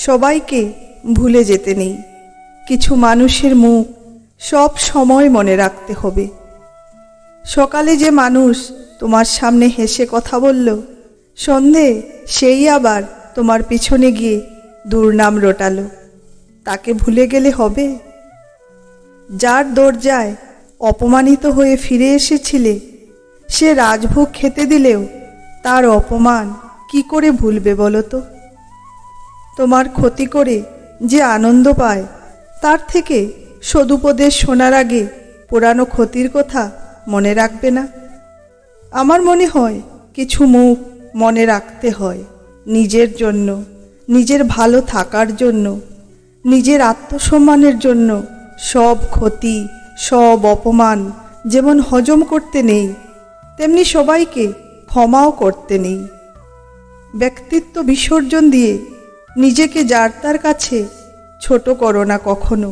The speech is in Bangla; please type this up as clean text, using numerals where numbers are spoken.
সবাইকে ভুলে যেতে নেই। কিছু মানুষের মুখ সব সময় মনে রাখতে হবে। সকালে যে মানুষ তোমার সামনে হেসে কথা বলল, সন্ধে সেই আবার তোমার পিছনে গিয়ে দুর্নাম রটালো, তাকে ভুলে গেলে হবে? যার দরজায় অপমানিত হয়ে ফিরে এসেছিলে, সে রাজভোগ খেতে দিলেও তার অপমান কি করে ভুলবে বলো তো? তোমার ক্ষতি করে যে আনন্দ পায়, তার থেকে সদুপদেশ শোনার আগে পুরানো ক্ষতির কথা মনে রাখবে না? আমার মনে হয় কিছু মুখ মনে রাখতে হয় নিজের জন্য, নিজের ভালো থাকার জন্য, নিজের আত্মসম্মানের জন্য। সব ক্ষতি, সব অপমান যেমন হজম করতে নেই, তেমনি সবাইকে ক্ষমাও করতে নেই। ব্যক্তিত্ব বিসর্জন দিয়ে নিজেকে যার তার কাছে ছোট করো না কখনো।